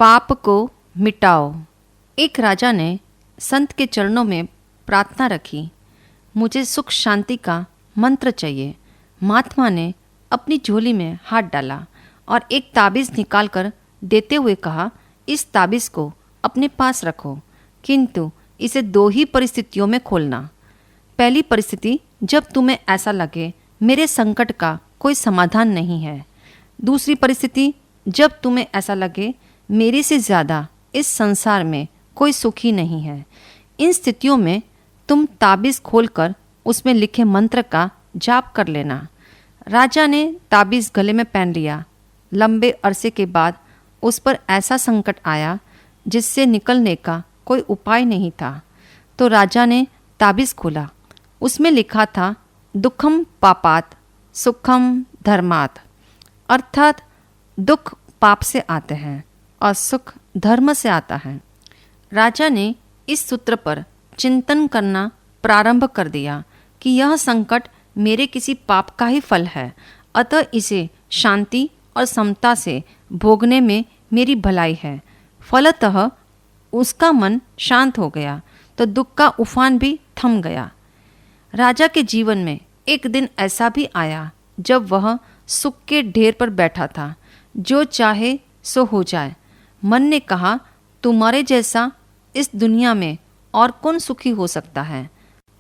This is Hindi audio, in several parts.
पाप को मिटाओ। एक राजा ने संत के चरणों में प्रार्थना रखी, मुझे सुख शांति का मंत्र चाहिए। महात्मा ने अपनी झोली में हाथ डाला और एक ताबीज़ निकालकर देते हुए कहा, इस ताबीज़ को अपने पास रखो, किंतु इसे 2 ही परिस्थितियों में खोलना। पहली परिस्थिति, जब तुम्हें ऐसा लगे मेरे संकट का कोई समाधान नहीं है। दूसरी परिस्थिति, जब तुम्हें ऐसा लगे मेरे से ज़्यादा इस संसार में कोई सुखी नहीं है। इन स्थितियों में तुम ताबीज़ खोलकर उसमें लिखे मंत्र का जाप कर लेना। राजा ने ताबीज़ गले में पहन लिया। लंबे अरसे के बाद उस पर ऐसा संकट आया जिससे निकलने का कोई उपाय नहीं था। तो राजा ने ताबीज़ खोला। उसमें लिखा था, दुखम पापात सुखम धर्मात, अर्थात दुख पाप से आते हैं और सुख धर्म से आता है। राजा ने इस सूत्र पर चिंतन करना प्रारंभ कर दिया कि यह संकट मेरे किसी पाप का ही फल है, अतः इसे शांति और समता से भोगने में मेरी भलाई है। फलतः उसका मन शांत हो गया तो दुख का उफान भी थम गया। राजा के जीवन में एक दिन ऐसा भी आया जब वह सुख के ढेर पर बैठा था, जो चाहे सो हो जाए। मन ने कहा, तुम्हारे जैसा इस दुनिया में और कौन सुखी हो सकता है।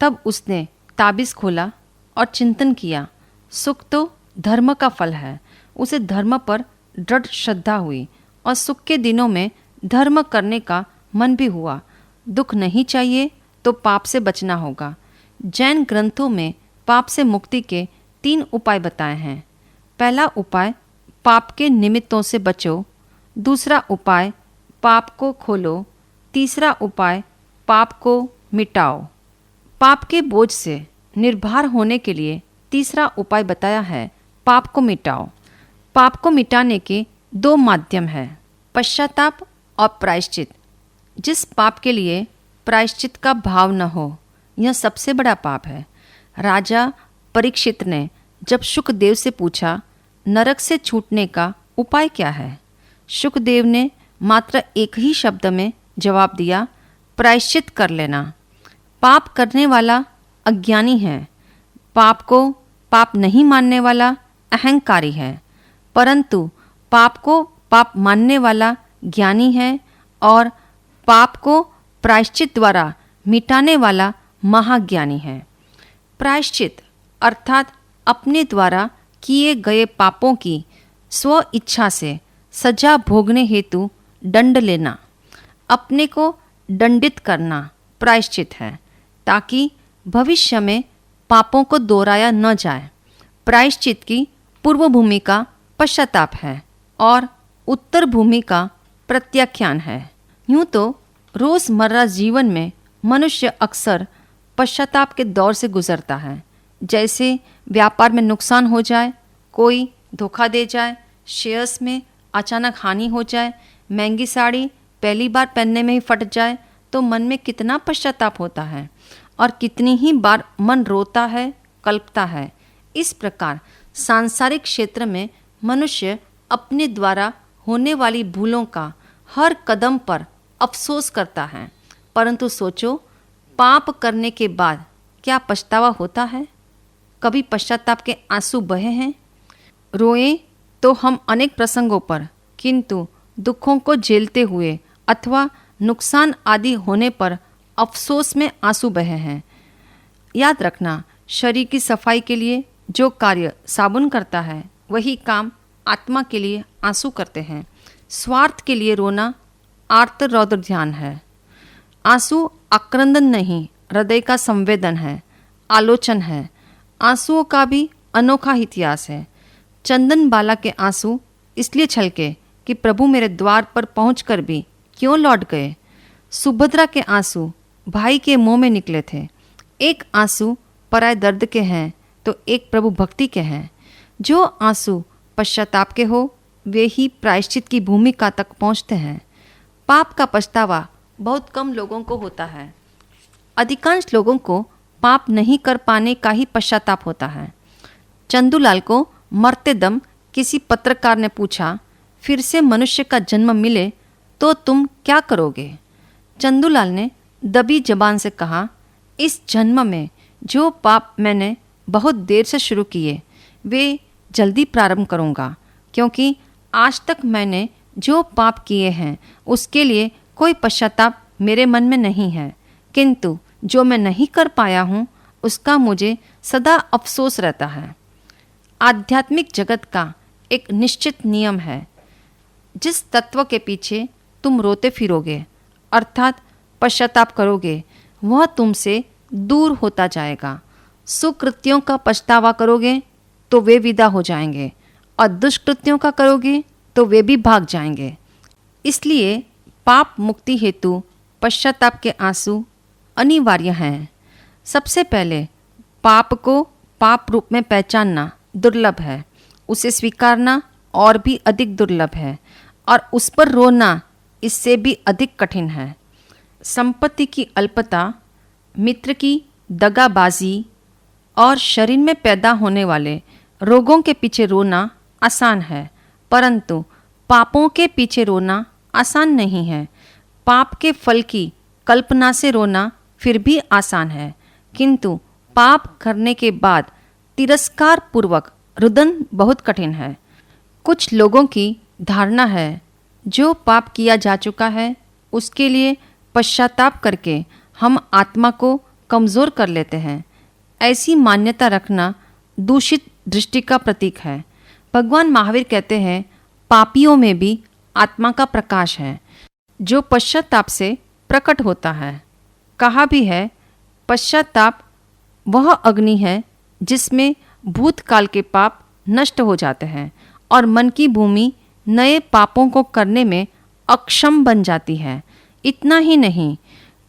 तब उसने ताबीज़ खोला और चिंतन किया, सुख तो धर्म का फल है। उसे धर्म पर दृढ़ श्रद्धा हुई और सुख के दिनों में धर्म करने का मन भी हुआ। दुख नहीं चाहिए तो पाप से बचना होगा। जैन ग्रंथों में पाप से मुक्ति के 3 उपाय बताए हैं। पहला उपाय, पाप के निमित्तों से बचो। दूसरा उपाय, पाप को खोलो। तीसरा उपाय, पाप को मिटाओ। पाप के बोझ से निर्भर होने के लिए तीसरा उपाय बताया है, पाप को मिटाओ। पाप को मिटाने के 2 माध्यम हैं, पश्चाताप और प्रायश्चित। जिस पाप के लिए प्रायश्चित का भाव न हो, यह सबसे बड़ा पाप है। राजा परीक्षित ने जब शुकदेव से पूछा, नरक से छूटने का उपाय क्या है, शुकदेव ने मात्र एक ही शब्द में जवाब दिया, प्रायश्चित कर लेना। पाप करने वाला अज्ञानी है, पाप को पाप नहीं मानने वाला अहंकारी है, परंतु पाप को पाप मानने वाला ज्ञानी है और पाप को प्रायश्चित द्वारा मिटाने वाला महाज्ञानी है। प्रायश्चित अर्थात अपने द्वारा किए गए पापों की स्व इच्छा से सजा भोगने हेतु दंड लेना, अपने को दंडित करना प्रायश्चित है, ताकि भविष्य में पापों को दोहराया न जाए। प्रायश्चित की पूर्व भूमि का पश्चाताप है और उत्तर भूमि का प्रत्याख्यान है। यूँ तो रोज़मर्रा जीवन में मनुष्य अक्सर पश्चाताप के दौर से गुजरता है। जैसे व्यापार में नुकसान हो जाए, कोई धोखा दे जाए, शेयर्स में अचानक हानि हो जाए, महंगी साड़ी पहली बार पहनने में ही फट जाए, तो मन में कितना पश्चाताप होता है और कितनी ही बार मन रोता है, कल्पता है। इस प्रकार सांसारिक क्षेत्र में मनुष्य अपने द्वारा होने वाली भूलों का हर कदम पर अफसोस करता है, परंतु सोचो, पाप करने के बाद क्या पछतावा होता है? कभी पश्चाताप के आंसू बहे हैं? रोएं तो हम अनेक प्रसंगों पर, किंतु दुखों को झेलते हुए अथवा नुकसान आदि होने पर अफसोस में आंसू बहे हैं। याद रखना, शरीर की सफाई के लिए जो कार्य साबुन करता है, वही काम आत्मा के लिए आंसू करते हैं। स्वार्थ के लिए रोना आर्त रौद्र ध्यान है। आंसू आक्रंदन नहीं, हृदय का संवेदन है, आलोचन है। आंसुओं का भी अनोखा इतिहास है। चंदन बाला के आंसू इसलिए छलके कि प्रभु मेरे द्वार पर पहुंचकर भी क्यों लौट गए। सुभद्रा के आंसू भाई के मुंह में निकले थे। एक आंसू पराय दर्द के हैं तो एक प्रभु भक्ति के हैं। जो आंसू पश्चाताप के हो, वे ही प्रायश्चित की भूमिका तक पहुंचते हैं। पाप का पछतावा बहुत कम लोगों को होता है। अधिकांश लोगों को पाप नहीं कर पाने का ही पश्चाताप होता है। चंदूलाल को मरते दम किसी पत्रकार ने पूछा, फिर से मनुष्य का जन्म मिले तो तुम क्या करोगे? चंदूलाल ने दबी जबान से कहा, इस जन्म में जो पाप मैंने बहुत देर से शुरू किए वे जल्दी प्रारंभ करूँगा, क्योंकि आज तक मैंने जो पाप किए हैं उसके लिए कोई पश्चाताप मेरे मन में नहीं है, किंतु जो मैं नहीं कर पाया हूँ उसका मुझे सदा अफसोस रहता है। आध्यात्मिक जगत का एक निश्चित नियम है, जिस तत्व के पीछे तुम रोते फिरोगे अर्थात पश्चाताप करोगे वह तुमसे दूर होता जाएगा। सुकृत्यों का पछतावा करोगे तो वे विदा हो जाएंगे और दुष्कृत्यों का करोगे तो वे भी भाग जाएंगे। इसलिए पाप मुक्ति हेतु पश्चाताप के आंसू अनिवार्य हैं। सबसे पहले पाप को पाप रूप में पहचानना दुर्लभ है, उसे स्वीकारना और भी अधिक दुर्लभ है, और उस पर रोना इससे भी अधिक कठिन है। संपत्ति की अल्पता, मित्र की दगाबाजी और शरीर में पैदा होने वाले रोगों के पीछे रोना आसान है, परंतु पापों के पीछे रोना आसान नहीं है। पाप के फल की कल्पना से रोना फिर भी आसान है, किंतु पाप करने के बाद तिरस्कार पूर्वक रुदन बहुत कठिन है। कुछ लोगों की धारणा है जो पाप किया जा चुका है उसके लिए पश्चाताप करके हम आत्मा को कमज़ोर कर लेते हैं। ऐसी मान्यता रखना दूषित दृष्टि का प्रतीक है। भगवान महावीर कहते हैं, पापियों में भी आत्मा का प्रकाश है जो पश्चाताप से प्रकट होता है। कहा भी है, पश्चाताप वह अग्नि है जिसमें भूतकाल के पाप नष्ट हो जाते हैं और मन की भूमि नए पापों को करने में अक्षम बन जाती है। इतना ही नहीं,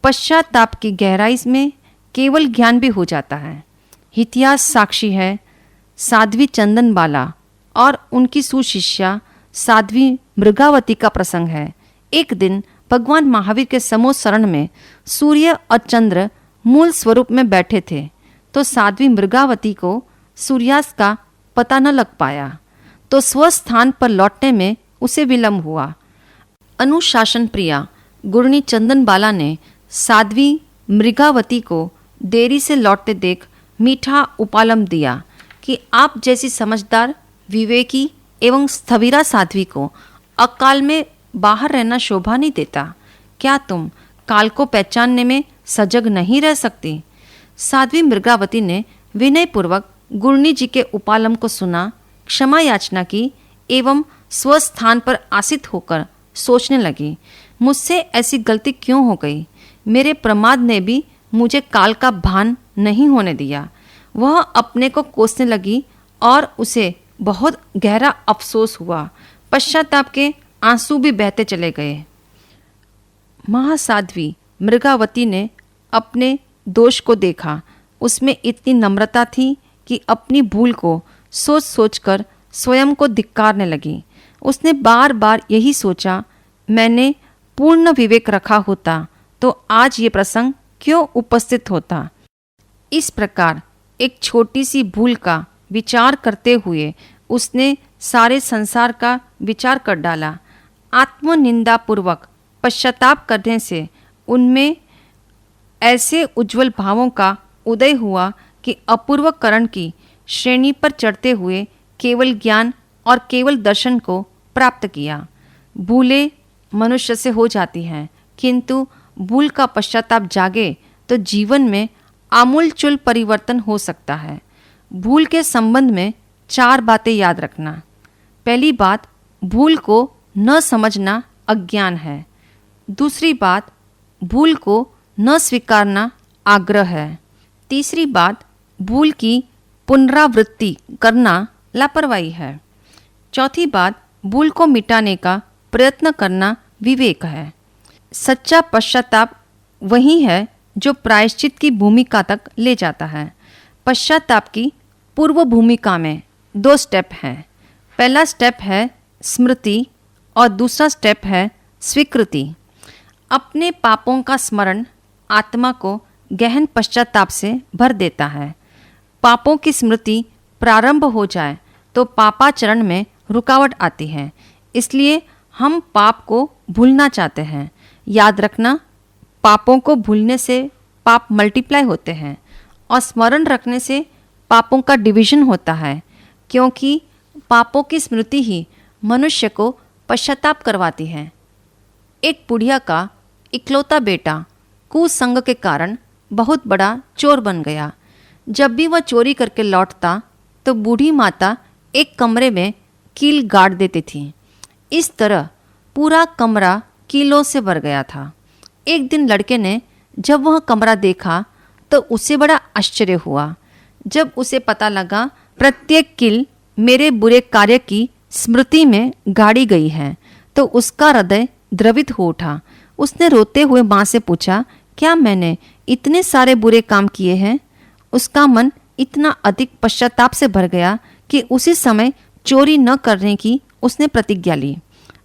पश्चाताप की गहराई में केवल ज्ञान भी हो जाता है। इतिहास साक्षी है, साध्वी चंदनबाला और उनकी सुशिष्या साध्वी मृगावती का प्रसंग है। एक दिन भगवान महावीर के समोह शरण में सूर्य और चंद्र मूल स्वरूप में बैठे थे, तो साध्वी मृगावती को सूर्यास्त का पता न लग पाया, तो स्वस्थान पर लौटने में उसे विलंब हुआ। अनुशासन प्रिया गुरनी चंदनबाला ने साध्वी मृगावती को देरी से लौटते देख मीठा उपालम दिया कि आप जैसी समझदार, विवेकी एवं स्थविरा साध्वी को अकाल में बाहर रहना शोभा नहीं देता। क्या तुम काल को पहचानने में सजग नहीं रह सकती? साध्वी मृगावती ने विनयपूर्वक गुरनी जी के उपालम को सुना, क्षमा याचना की एवं स्वस्थान पर आसित होकर सोचने लगी, मुझसे ऐसी गलती क्यों हो गई? मेरे प्रमाद ने भी मुझे काल का भान नहीं होने दिया। वह अपने को कोसने लगी और उसे बहुत गहरा अफसोस हुआ। पश्चाताप के आंसू भी बहते चले गए। महासाध्वी मृगावती ने अपने दोष को देखा। उसमें इतनी नम्रता थी कि अपनी भूल को सोच सोचकर स्वयं को धिक्कारने लगी। उसने बार बार यही सोचा, मैंने पूर्ण विवेक रखा होता तो आज ये प्रसंग क्यों उपस्थित होता। इस प्रकार एक छोटी सी भूल का विचार करते हुए उसने सारे संसार का विचार कर डाला। आत्मनिंदापूर्वक पश्चाताप करने से उनमें ऐसे उज्जवल भावों का उदय हुआ कि अपूर्व करण की श्रेणी पर चढ़ते हुए केवल ज्ञान और केवल दर्शन को प्राप्त किया। भूलें मनुष्य से हो जाती हैं, किंतु भूल का पश्चाताप जागे तो जीवन में आमूलचूल परिवर्तन हो सकता है। भूल के संबंध में 4 बातें याद रखना। पहली बात, भूल को न समझना अज्ञान है। दूसरी बात, भूल को न स्वीकारना आग्रह है। तीसरी बात, भूल की पुनरावृत्ति करना लापरवाही है। चौथी बात, भूल को मिटाने का प्रयत्न करना विवेक है। सच्चा पश्चाताप वही है जो प्रायश्चित की भूमिका तक ले जाता है। पश्चाताप की पूर्व भूमिका में 2 स्टेप हैं। पहला स्टेप है स्मृति और दूसरा स्टेप है स्वीकृति। अपने पापों का स्मरण आत्मा को गहन पश्चाताप से भर देता है। पापों की स्मृति प्रारंभ हो जाए तो पापाचरण में रुकावट आती है। इसलिए हम पाप को भूलना चाहते हैं। याद रखना, पापों को भूलने से पाप मल्टीप्लाई होते हैं और स्मरण रखने से पापों का डिवीजन होता है, क्योंकि पापों की स्मृति ही मनुष्य को पश्चाताप करवाती है। एक बुढ़िया का इकलौता बेटा कुसंग के कारण बहुत बड़ा चोर बन गया। जब भी वह चोरी करके लौटता तो बूढ़ी माता एक कमरे में कील गाड़ देती थी। इस तरह पूरा कमरा कीलों से भर गया था। एक दिन लड़के ने जब वह कमरा देखा तो उसे बड़ा आश्चर्य हुआ। जब उसे पता लगा प्रत्येक कील मेरे बुरे कार्य की स्मृति में गाड़ी गई है, तो उसका हृदय द्रवित हो उठा। उसने रोते हुए माँ से पूछा, क्या मैंने इतने सारे बुरे काम किए हैं? उसका मन इतना अधिक पश्चाताप से भर गया कि उसी समय चोरी न करने की उसने प्रतिज्ञा ली।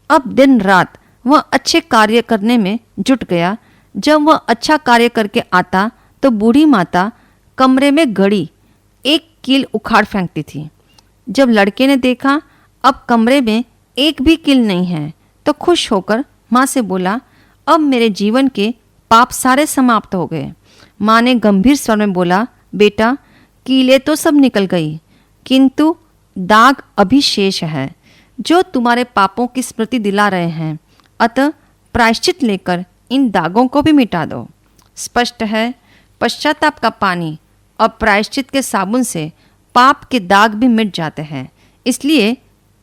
अब दिन रात वह अच्छे कार्य करने में जुट गया। जब वह अच्छा कार्य करके आता तो बूढ़ी माता कमरे में गड़ी एक कील उखाड़ फेंकती थी। जब लड़के ने देखा अब कमरे में एक भी कील नहीं है, तो खुश होकर माँ से बोला, अब मेरे जीवन के पाप सारे समाप्त हो गए। माँ ने गंभीर स्वर में बोला, बेटा, कीलें तो सब निकल गई, किंतु दाग अभी शेष है जो तुम्हारे पापों की स्मृति दिला रहे हैं। अतः प्रायश्चित लेकर इन दागों को भी मिटा दो। स्पष्ट है, पश्चाताप का पानी और प्रायश्चित के साबुन से पाप के दाग भी मिट जाते हैं। इसलिए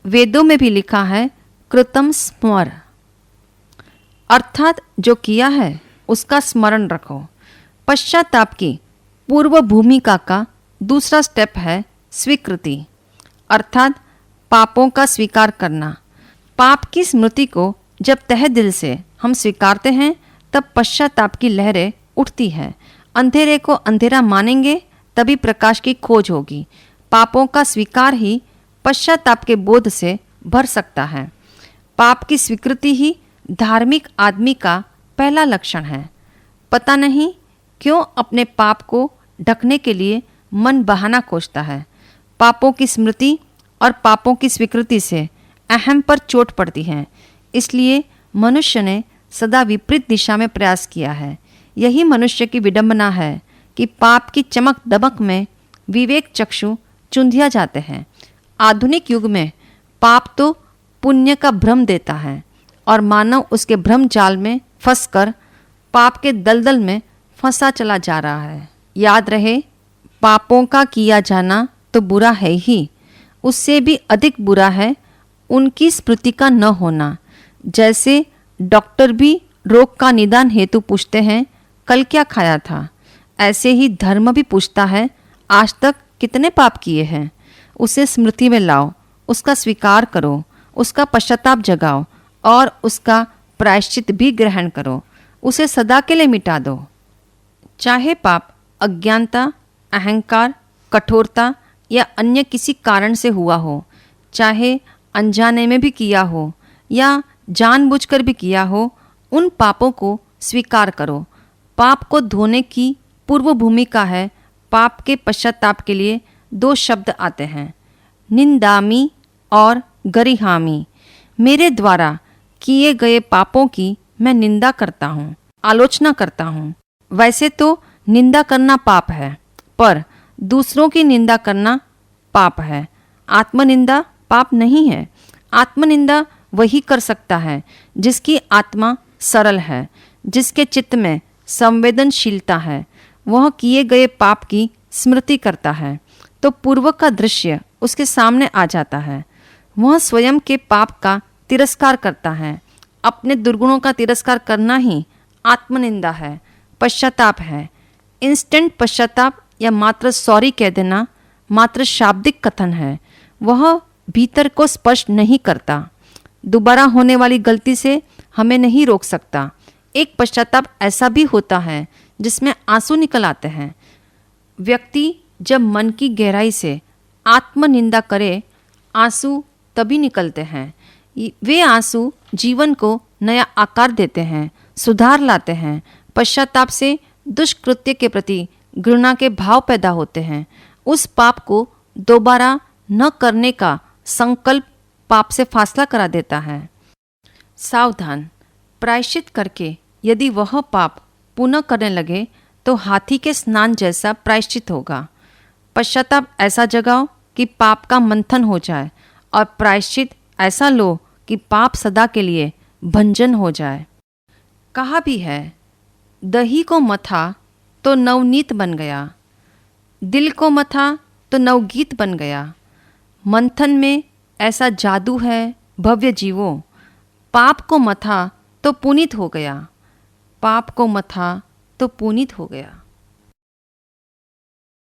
वेदों में भी लिखा है, कृतम स्मर, अर्थात जो किया है उसका स्मरण रखो। पश्चाताप की पूर्व भूमिका का दूसरा स्टेप है स्वीकृति, अर्थात पापों का स्वीकार करना। पाप की स्मृति को जब तहे दिल से हम स्वीकारते हैं तब पश्चाताप की लहरें उठती हैं। अंधेरे को अंधेरा मानेंगे तभी प्रकाश की खोज होगी। पापों का स्वीकार ही पश्चाताप के बोध से भर सकता है। पाप की स्वीकृति ही धार्मिक आदमी का पहला लक्षण है। पता नहीं क्यों अपने पाप को ढकने के लिए मन बहाना खोजता है। पापों की स्मृति और पापों की स्वीकृति से अहम पर चोट पड़ती है। इसलिए मनुष्य ने सदा विपरीत दिशा में प्रयास किया है। यही मनुष्य की विडंबना है कि पाप की चमक दमक में विवेक चक्षु चुंधिया जाते हैं। आधुनिक युग में पाप तो पुण्य का भ्रम देता है और मानव उसके भ्रम जाल में फंसकर पाप के दलदल में फंसा चला जा रहा है। याद रहे, पापों का किया जाना तो बुरा है ही, उससे भी अधिक बुरा है उनकी स्मृति का न होना। जैसे डॉक्टर भी रोग का निदान हेतु पूछते हैं, कल क्या खाया था, ऐसे ही धर्म भी पूछता है, आज तक कितने पाप किए हैं। उसे स्मृति में लाओ, उसका स्वीकार करो, उसका पश्चाताप जगाओ और उसका प्रायश्चित भी ग्रहण करो। उसे सदा के लिए मिटा दो। चाहे पाप अज्ञानता, अहंकार, कठोरता या अन्य किसी कारण से हुआ हो, चाहे अनजाने में भी किया हो या जानबूझकर भी किया हो, उन पापों को स्वीकार करो। पाप को धोने की पूर्व भूमिका है। पाप के पश्चाताप के लिए दो शब्द आते हैं, निंदामी और गरिहामी। मेरे द्वारा किए गए पापों की मैं निंदा करता हूँ, आलोचना करता हूँ। वैसे तो निंदा करना पाप है, पर दूसरों की निंदा करना पाप है। आत्मनिंदा पाप नहीं है। आत्मनिंदा वही कर सकता है जिसकी आत्मा सरल है, जिसके चित्त में संवेदनशीलता है। वह किए गए पाप की स्मृति करता है तो पूर्व का दृश्य उसके सामने आ जाता है। वह स्वयं के पाप का तिरस्कार करता है। अपने दुर्गुणों का तिरस्कार करना ही आत्मनिंदा है, पश्चाताप है। इंस्टेंट पश्चाताप या मात्र सॉरी कह देना मात्र शाब्दिक कथन है। वह भीतर को स्पर्श नहीं करता, दोबारा होने वाली गलती से हमें नहीं रोक सकता। एक पश्चाताप ऐसा भी होता है जिसमें आंसू निकल आते हैं। व्यक्ति जब मन की गहराई से आत्मनिंदा करे, आंसू तभी निकलते हैं। वे आंसू जीवन को नया आकार देते हैं, सुधार लाते हैं। पश्चाताप से दुष्कृत्य के प्रति घृणा के भाव पैदा होते हैं। उस पाप को दोबारा न करने का संकल्प पाप से फासला करा देता है। सावधान, प्रायश्चित करके यदि वह पाप पुनः करने लगे तो हाथी के स्नान जैसा प्रायश्चित होगा। पश्चाताप ऐसा जगाओ कि पाप का मंथन हो जाए, और प्रायश्चित ऐसा लो कि पाप सदा के लिए भंजन हो जाए। कहा भी है, दही को मथा तो नवनीत बन गया, दिल को मथा तो नवगीत बन गया। मंथन में ऐसा जादू है भव्य जीवो, पाप को मथा तो पुनीत हो गया, पाप को मथा तो पुनीत हो गया।